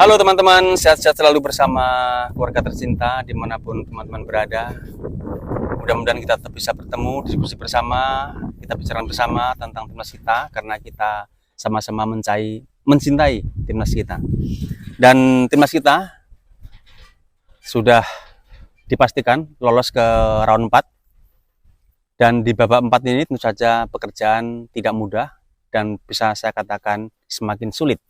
Halo teman-teman, sehat-sehat selalu bersama keluarga tercinta dimanapun teman-teman berada. Mudah-mudahan kita tetap bisa bertemu, diskusi bersama, kita bicara bersama tentang timnas kita, karena kita sama-sama mencintai timnas kita. Dan timnas kita sudah dipastikan lolos ke round 4. Dan di babak 4 ini tentu saja pekerjaan tidak mudah dan bisa saya katakan semakin sulit.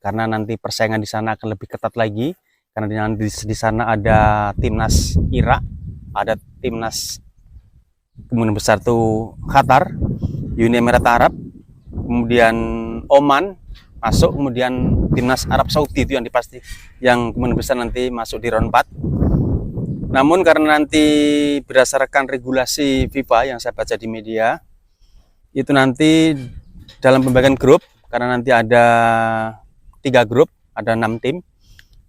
Karena nanti persaingan di sana akan lebih ketat lagi, karena di sana ada timnas Irak, ada timnas kemungkinan besar tuh Qatar, Uni Emirat Arab, kemudian Oman masuk, kemudian timnas Arab Saudi itu yang kemungkinan besar nanti masuk di round 4. Namun karena nanti berdasarkan regulasi FIFA yang saya baca di media, itu nanti dalam pembagian grup, karena nanti ada 3 grup, ada 6 tim,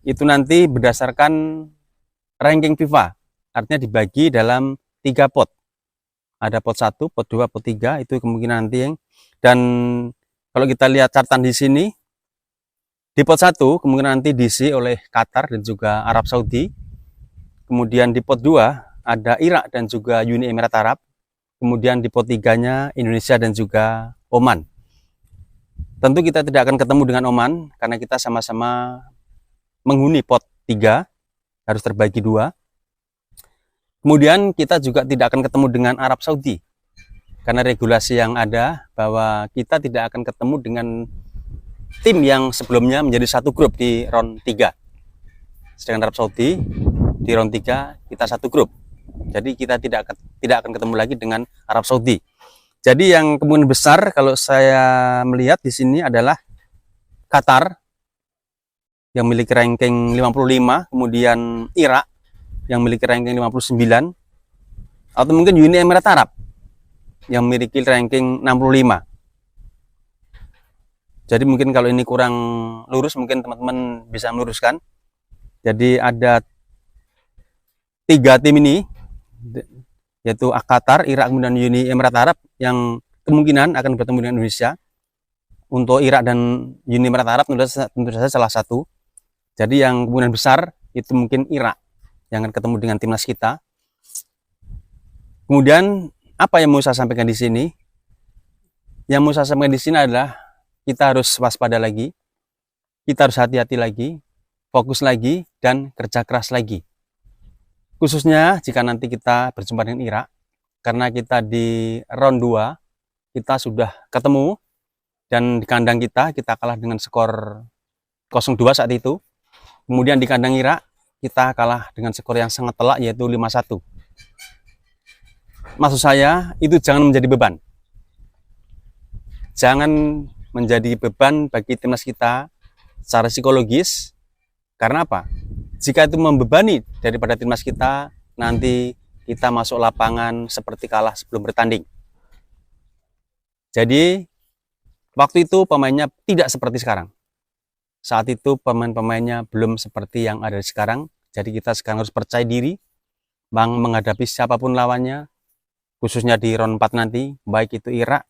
itu nanti berdasarkan ranking FIFA, artinya dibagi dalam 3 pot. Ada pot 1, pot 2, pot 3, itu kemungkinan nanti yang, dan kalau kita lihat catatan di sini, di pot 1 kemungkinan nanti diisi oleh Qatar dan juga Arab Saudi, kemudian di pot 2 ada Irak dan juga Uni Emirat Arab, kemudian di pot 3-nya Indonesia dan juga Oman. Tentu kita tidak akan ketemu dengan Oman karena kita sama-sama menghuni pot 3, harus terbagi 2. Kemudian kita juga tidak akan ketemu dengan Arab Saudi karena regulasi yang ada bahwa kita tidak akan ketemu dengan tim yang sebelumnya menjadi satu grup di round 3. Sedangkan Arab Saudi di round 3 kita satu grup. Jadi kita tidak akan ketemu lagi dengan Arab Saudi. Jadi yang kemungkinan besar kalau saya melihat di sini adalah Qatar yang memiliki ranking 55, kemudian Irak yang memiliki ranking 59, atau mungkin Uni Emirat Arab yang memiliki ranking 65. Jadi mungkin kalau ini kurang lurus, mungkin teman-teman bisa meluruskan. Jadi ada 3 tim ini, yaitu Qatar, Irak, kemudian Uni Emirat Arab yang kemungkinan akan bertemu dengan Indonesia. Untuk Irak dan Uni Emirat Arab tentu saja salah satu. Jadi yang kemungkinan besar itu mungkin Irak yang akan ketemu dengan timnas kita. Kemudian apa yang mau saya sampaikan di sini? Yang mau saya sampaikan di sini adalah kita harus waspada lagi, kita harus hati-hati lagi, fokus lagi, dan kerja keras lagi. Khususnya jika nanti kita berjumpa dengan Irak, karena kita di round 2, kita sudah ketemu, dan di kandang kita kalah dengan skor 0-2 saat itu. Kemudian di kandang Irak, kita kalah dengan skor yang sangat telak, yaitu 5-1. Maksud saya, itu jangan menjadi beban. Jangan menjadi beban bagi timnas kita secara psikologis. Karena apa? Jika itu membebani daripada timnas kita, nanti kita masuk lapangan seperti kalah sebelum bertanding. Jadi, waktu itu pemainnya tidak seperti sekarang. Saat itu pemain-pemainnya belum seperti yang ada sekarang. Jadi kita sekarang harus percaya diri menghadapi siapapun lawannya, khususnya di round 4 nanti, baik itu Irak,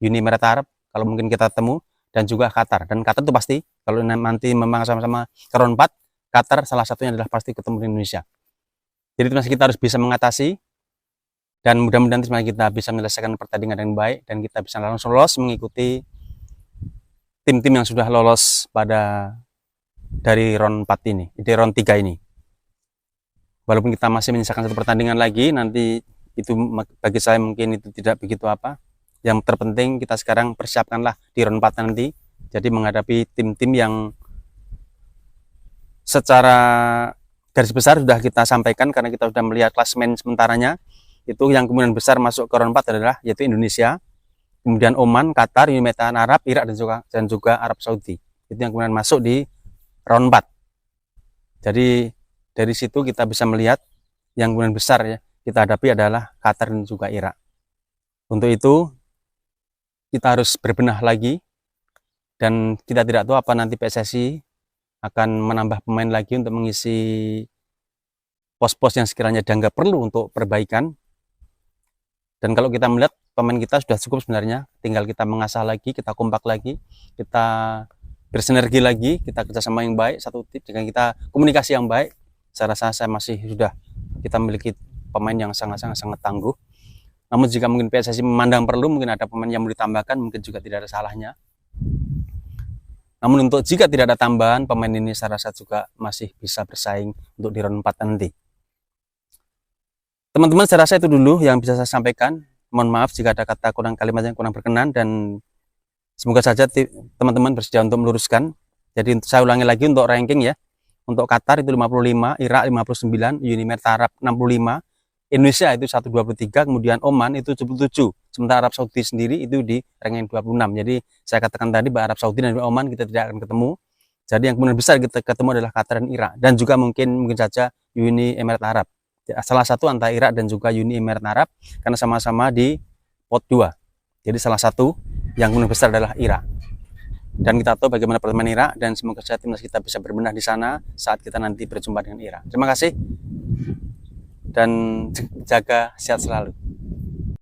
Uni Emirat Arab, kalau mungkin kita temu, dan juga Qatar. Dan Qatar itu pasti, kalau nanti memang sama-sama ke round 4, Qatar salah satunya adalah pasti ketemu di Indonesia. Jadi timnas kita harus bisa mengatasi, dan mudah-mudahan timnas kita bisa menyelesaikan pertandingan dengan baik, dan kita bisa langsung lolos mengikuti tim-tim yang sudah lolos dari round 4 ini, di round 3 ini. Walaupun kita masih menyisakan 1 pertandingan lagi, nanti itu bagi saya mungkin itu tidak begitu apa. Yang terpenting kita sekarang persiapkanlah di round 4 nanti, jadi menghadapi tim-tim yang secara garis besar sudah kita sampaikan, karena kita sudah melihat klasemen sementaranya. Itu yang kemungkinan besar masuk ke round 4 adalah yaitu Indonesia, kemudian Oman, Qatar, Uni Emirat Arab, Irak, dan juga Arab Saudi. Itu yang kemudian masuk di round 4. Jadi dari situ kita bisa melihat yang kemudian besar ya kita hadapi adalah Qatar dan juga Irak. Untuk itu kita harus berbenah lagi, dan kita tidak tahu apa nanti PSSI akan menambah pemain lagi untuk mengisi pos-pos yang sekiranya dianggap perlu untuk perbaikan. Dan kalau kita melihat pemain kita sudah cukup sebenarnya, tinggal kita mengasah lagi, kita kompak lagi, kita bersinergi lagi, kita kerjasama yang baik, satu tim dengan kita komunikasi yang baik. Saya rasa saya masih sudah kita memiliki pemain yang sangat tangguh. Namun jika mungkin PSSI memandang perlu, mungkin ada pemain yang mau ditambahkan, mungkin juga tidak ada salahnya. Namun untuk jika tidak ada tambahan, pemain ini saya rasa juga masih bisa bersaing untuk di round 4 nanti. Teman-teman, saya rasa itu dulu yang bisa saya sampaikan. Mohon maaf jika ada kata kurang, kalimat yang kurang berkenan, dan semoga saja teman-teman bersedia untuk meluruskan. Jadi saya ulangi lagi untuk ranking ya. Untuk Qatar itu 55, Irak 59, Uni Emirat Arab 65, Indonesia itu 123, kemudian Oman itu 77. Sementara Arab Saudi sendiri itu di ranking 26. Jadi saya katakan tadi bahwa Arab Saudi dan Oman kita tidak akan ketemu. Jadi yang kemungkinan besar kita ketemu adalah Qatar dan Irak, dan juga mungkin saja Uni Emirat Arab. Salah satu antara Irak dan juga Uni Emirat Arab, karena sama-sama di pot 2. Jadi salah satu yang kemungkinan besar adalah Irak. Dan kita tahu bagaimana permainan Irak, dan semoga saja timnas kita bisa berbenah di sana saat kita nanti berjumpa dengan Irak. Terima kasih dan jaga sehat selalu.